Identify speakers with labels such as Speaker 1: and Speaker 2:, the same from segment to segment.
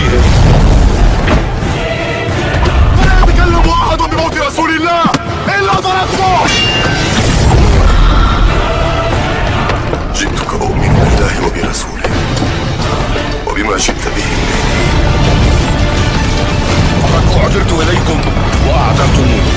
Speaker 1: بهم. فلا يتكلم أحد بموت رسول الله إلا ضربته. جئتك أؤمن بالله وبرسوله وبما جئت به مني. فقد أعجلت إليكم وأعدمتموني.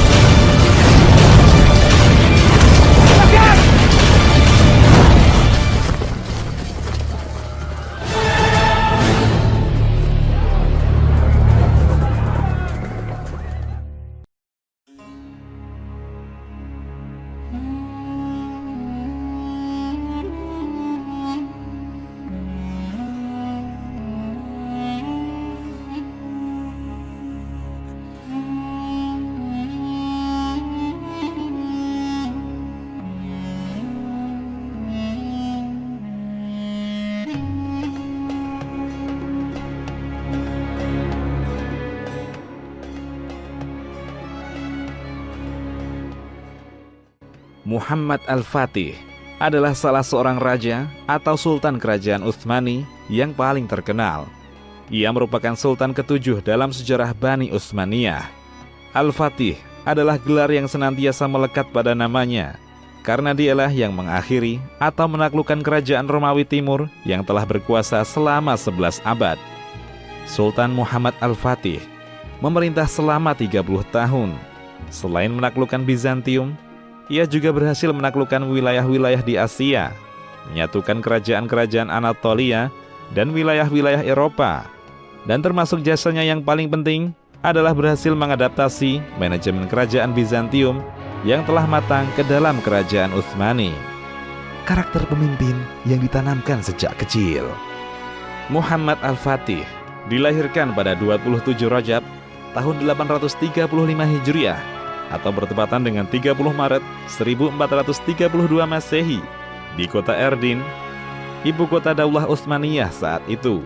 Speaker 2: Muhammad Al-Fatih adalah salah seorang raja atau sultan kerajaan Utsmani yang paling terkenal. Ia merupakan sultan ketujuh dalam sejarah Bani Utsmaniyah. Al-Fatih adalah gelar yang senantiasa melekat pada namanya, karena dialah yang mengakhiri atau menaklukkan kerajaan Romawi Timur yang telah berkuasa selama 11 abad. Sultan Muhammad Al-Fatih memerintah selama 30 tahun. Selain menaklukkan Bizantium, ia juga berhasil menaklukkan wilayah-wilayah di Asia, menyatukan kerajaan-kerajaan Anatolia dan wilayah-wilayah Eropa. Dan termasuk jasanya yang paling penting adalah berhasil mengadaptasi manajemen kerajaan Bizantium yang telah matang ke dalam kerajaan Utsmani. Karakter pemimpin yang ditanamkan sejak kecil. Muhammad Al-Fatih dilahirkan pada 27 Rajab tahun 835 Hijriah atau bertepatan dengan 30 Maret 1432 Masehi di kota Erdin, ibu kota Daulah Utsmaniyah saat itu.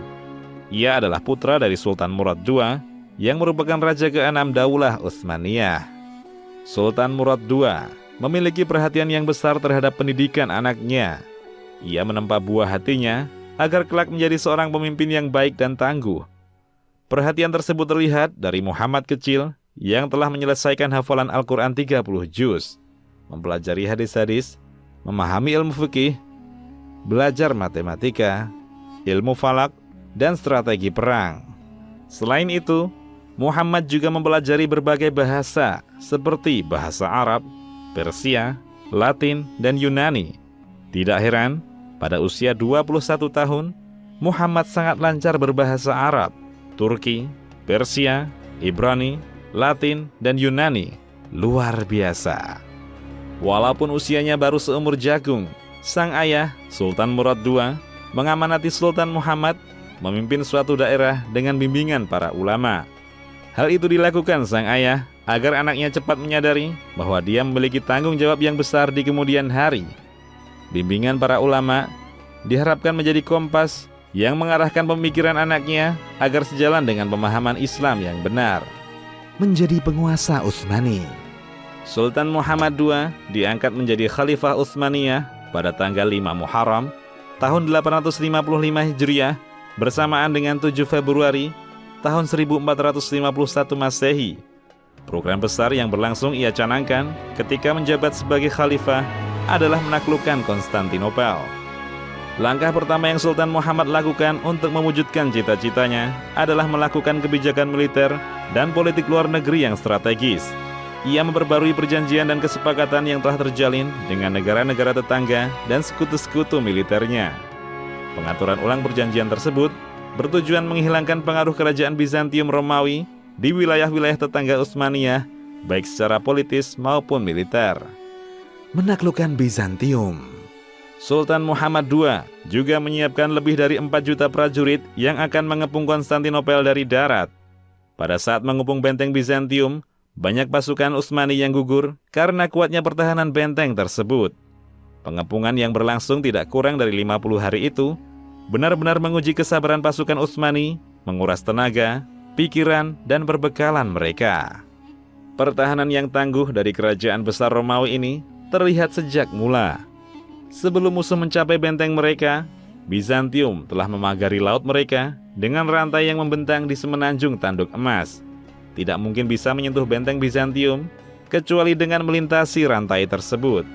Speaker 2: Ia adalah putra dari Sultan Murad II yang merupakan raja ke-6 Daulah Utsmaniyah. Sultan Murad II memiliki perhatian yang besar terhadap pendidikan anaknya. Ia menempa buah hatinya agar kelak menjadi seorang pemimpin yang baik dan tangguh. Perhatian tersebut terlihat dari Muhammad kecil yang telah menyelesaikan hafalan Al-Quran 30 juz, mempelajari hadis-hadis, memahami ilmu fikih, belajar matematika, ilmu falak, dan strategi perang. Selain itu, Muhammad juga mempelajari berbagai bahasa seperti bahasa Arab, Persia, Latin, dan Yunani. Tidak heran, pada usia 21 tahun, Muhammad sangat lancar berbahasa Arab, Turki, Persia, Ibrani, Latin, dan Yunani. Luar biasa. Walaupun usianya baru seumur jagung, sang ayah, Sultan Murad II, mengamanati Sultan Muhammad memimpin suatu daerah dengan bimbingan para ulama. Hal itu dilakukan sang ayah agar anaknya cepat menyadari bahwa dia memiliki tanggung jawab yang besar di kemudian hari. Bimbingan para ulama diharapkan menjadi kompas yang mengarahkan pemikiran anaknya agar sejalan dengan pemahaman Islam yang benar. Menjadi penguasa Utsmani. Sultan Muhammad II diangkat menjadi Khalifah Utsmaniyah pada tanggal 5 Muharram tahun 855 Hijriah bersamaan dengan 7 Februari tahun 1451 Masehi. Program besar yang berlangsung ia canangkan ketika menjabat sebagai khalifah adalah menaklukkan Konstantinopel. Langkah pertama yang Sultan Muhammad lakukan untuk mewujudkan cita-citanya adalah melakukan kebijakan militer dan politik luar negeri yang strategis. Ia memperbarui perjanjian dan kesepakatan yang telah terjalin dengan negara-negara tetangga dan sekutu-sekutu militernya. Pengaturan ulang perjanjian tersebut bertujuan menghilangkan pengaruh kerajaan Bizantium Romawi di wilayah-wilayah tetangga Utsmaniyah, baik secara politis maupun militer. Menaklukkan Bizantium. Sultan Muhammad II juga menyiapkan lebih dari 4 juta prajurit yang akan mengepung Konstantinopel dari darat. Pada saat mengepung benteng Bizantium, banyak pasukan Utsmani yang gugur karena kuatnya pertahanan benteng tersebut. Pengepungan yang berlangsung tidak kurang dari 50 hari itu benar-benar menguji kesabaran pasukan Utsmani, menguras tenaga, pikiran, dan perbekalan mereka. Pertahanan yang tangguh dari kerajaan besar Romawi ini terlihat sejak mula. Sebelum musuh mencapai benteng mereka, Bizantium telah memagari laut mereka dengan rantai yang membentang di semenanjung Tanduk Emas. Tidak mungkin bisa menyentuh benteng Bizantium kecuali dengan melintasi rantai tersebut.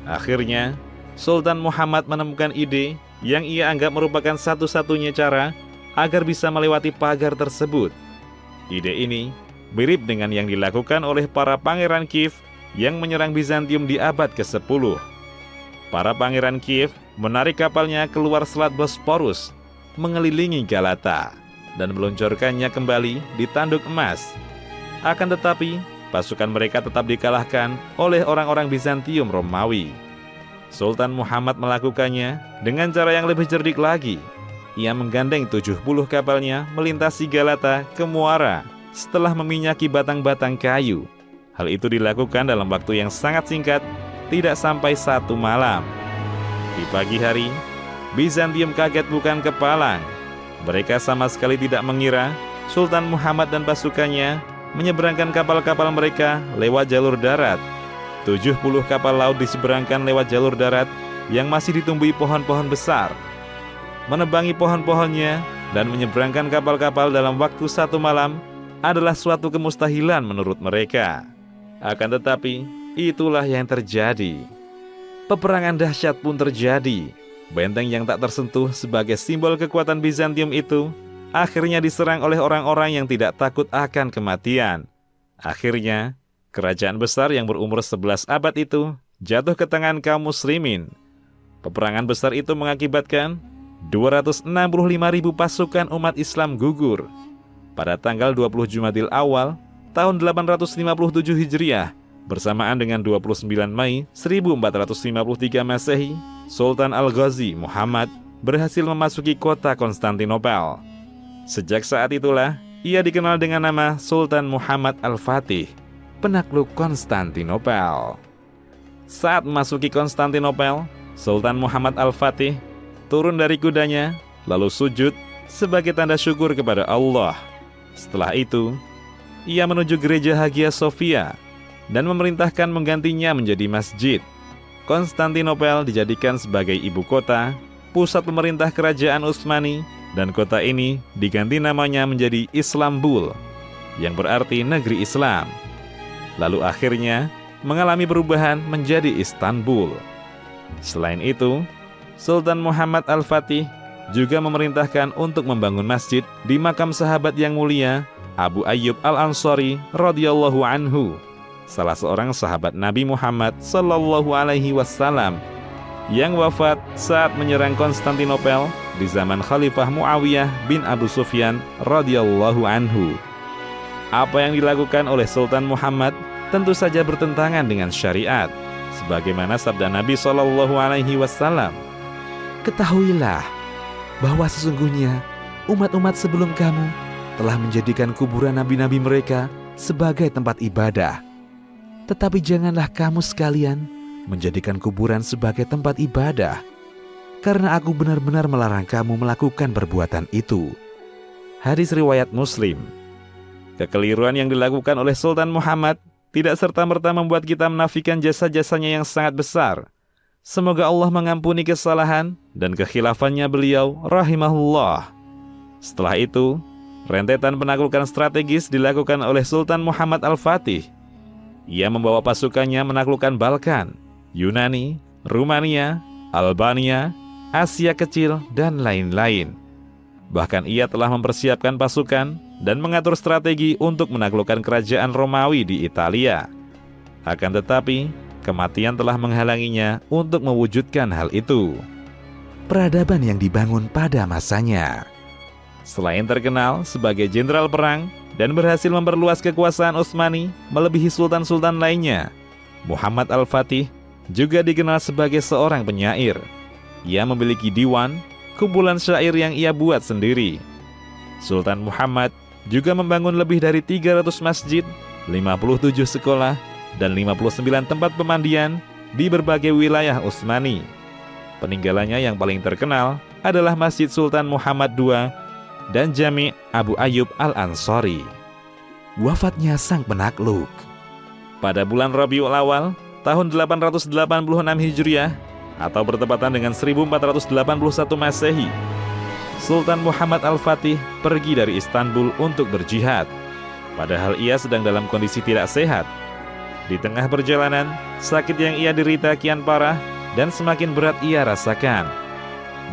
Speaker 2: Akhirnya, Sultan Muhammad menemukan ide yang ia anggap merupakan satu-satunya cara agar bisa melewati pagar tersebut. Ide ini mirip dengan yang dilakukan oleh para pangeran Kiev yang menyerang Bizantium di abad ke-10. Para pangeran Kiev menarik kapalnya keluar Selat Bosporus, mengelilingi Galata, dan meluncurkannya kembali di Tanduk Emas. Akan tetapi, pasukan mereka tetap dikalahkan oleh orang-orang Bizantium Romawi. Sultan Muhammad melakukannya dengan cara yang lebih cerdik lagi. Ia menggandeng 70 kapalnya melintasi Galata ke Muara setelah meminyaki batang-batang kayu. Hal itu dilakukan dalam waktu yang sangat singkat, tidak sampai 1 malam. Di pagi hari, Bizantium kaget bukan kepalang. Mereka sama sekali tidak mengira Sultan Muhammad dan pasukannya menyeberangkan kapal-kapal mereka lewat jalur darat. 70 kapal laut diseberangkan lewat jalur darat yang masih ditumbuhi pohon-pohon besar. Menebangi pohon-pohonnya dan menyeberangkan kapal-kapal dalam waktu 1 malam adalah suatu kemustahilan menurut mereka. Akan tetapi, itulah yang terjadi. Peperangan dahsyat pun terjadi. Benteng yang tak tersentuh sebagai simbol kekuatan Bizantium itu akhirnya diserang oleh orang-orang yang tidak takut akan kematian. Akhirnya, kerajaan besar yang berumur 11 abad itu jatuh ke tangan kaum muslimin. Peperangan besar itu mengakibatkan 265.000 pasukan umat Islam gugur. Pada tanggal 20 Jumadil Awal tahun 857 Hijriah, bersamaan dengan 29 Mei 1453 Masehi, Sultan Al-Ghazi Muhammad berhasil memasuki kota Konstantinopel. Sejak saat itulah, ia dikenal dengan nama Sultan Muhammad Al-Fatih, penakluk Konstantinopel. Saat memasuki Konstantinopel, Sultan Muhammad Al-Fatih turun dari kudanya, lalu sujud sebagai tanda syukur kepada Allah. Setelah itu, ia menuju gereja Hagia Sophia dan memerintahkan menggantinya menjadi masjid. Konstantinopel dijadikan sebagai ibu kota, pusat pemerintah kerajaan Utsmani, dan kota ini diganti namanya menjadi Islambul, yang berarti negeri Islam. Lalu akhirnya mengalami perubahan menjadi Istanbul. Selain itu, Sultan Muhammad Al-Fatih juga memerintahkan untuk membangun masjid di makam sahabat yang mulia Abu Ayyub Al-Ansari radhiyallahu anhu, salah seorang sahabat Nabi Muhammad sallallahu alaihi wasallam yang wafat saat menyerang Konstantinopel di zaman Khalifah Muawiyah bin Abu Sufyan radhiyallahu anhu. Apa yang dilakukan oleh Sultan Muhammad tentu saja bertentangan dengan syariat, sebagaimana sabda Nabi sallallahu alaihi wasallam, "Ketahuilah bahwa sesungguhnya umat-umat sebelum kamu telah menjadikan kuburan nabi-nabi mereka sebagai tempat ibadah. Tetapi janganlah kamu sekalian menjadikan kuburan sebagai tempat ibadah, karena aku benar-benar melarang kamu melakukan perbuatan itu." Hadis riwayat Muslim. Kekeliruan yang dilakukan oleh Sultan Muhammad tidak serta-merta membuat kita menafikan jasa-jasanya yang sangat besar. Semoga Allah mengampuni kesalahan dan kekhilafannya beliau rahimahullah. Setelah itu, rentetan penaklukan strategis dilakukan oleh Sultan Muhammad Al-Fatih. Ia membawa pasukannya menaklukkan Balkan, Yunani, Rumania, Albania, Asia Kecil, dan lain-lain. Bahkan ia telah mempersiapkan pasukan dan mengatur strategi untuk menaklukkan kerajaan Romawi di Italia. Akan tetapi, kematian telah menghalanginya untuk mewujudkan hal itu. Peradaban yang dibangun pada masanya. Selain terkenal sebagai jenderal perang dan berhasil memperluas kekuasaan Utsmani melebihi sultan-sultan lainnya, Muhammad Al-Fatih juga dikenal sebagai seorang penyair. Ia memiliki diwan, kumpulan syair yang ia buat sendiri. Sultan Muhammad juga membangun lebih dari 300 masjid, 57 sekolah, dan 59 tempat pemandian di berbagai wilayah Utsmani. Peninggalannya yang paling terkenal adalah Masjid Sultan Muhammad II dan Jami' Abu Ayyub Al-Ansari. Wafatnya sang penakluk. Pada bulan Rabiul Awal tahun 886 Hijriah, atau bertepatan dengan 1481 Masehi, Sultan Muhammad Al-Fatih pergi dari Istanbul untuk berjihad. Padahal ia sedang dalam kondisi tidak sehat. Di tengah perjalanan, sakit yang ia derita kian parah dan semakin berat ia rasakan.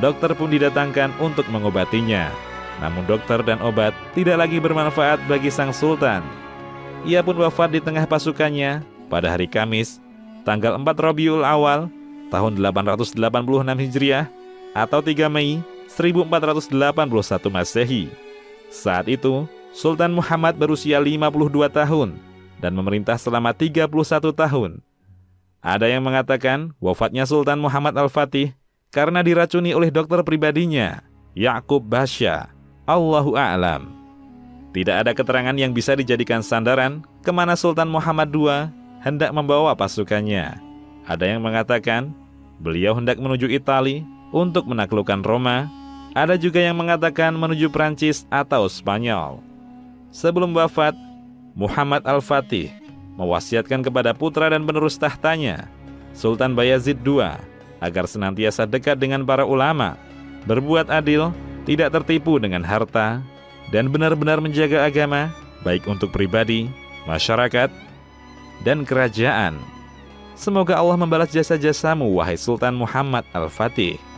Speaker 2: Dokter pun didatangkan untuk mengobatinya. Namun dokter dan obat tidak lagi bermanfaat bagi sang sultan. Ia pun wafat di tengah pasukannya pada hari Kamis, tanggal 4 Rabiul Awal, tahun 886 Hijriah, atau 3 Mei 1481 Masehi. Saat itu, Sultan Muhammad berusia 52 tahun dan memerintah selama 31 tahun. Ada yang mengatakan wafatnya Sultan Muhammad Al-Fatih karena diracuni oleh dokter pribadinya, Ya'qub Basya. Allahu a'lam. Tidak ada keterangan yang bisa dijadikan sandaran kemana Sultan Muhammad II hendak membawa pasukannya. Ada yang mengatakan beliau hendak menuju Italia untuk menaklukkan Roma. Ada juga yang mengatakan menuju Prancis atau Spanyol. Sebelum wafat, Muhammad Al-Fatih mewasiatkan kepada putra dan penerus tahtanya, Sultan Bayazid II, agar senantiasa dekat dengan para ulama, berbuat adil, tidak tertipu dengan harta, dan benar-benar menjaga agama, baik untuk pribadi, masyarakat, dan kerajaan. Semoga Allah membalas jasa-jasamu, wahai Sultan Muhammad Al-Fatih.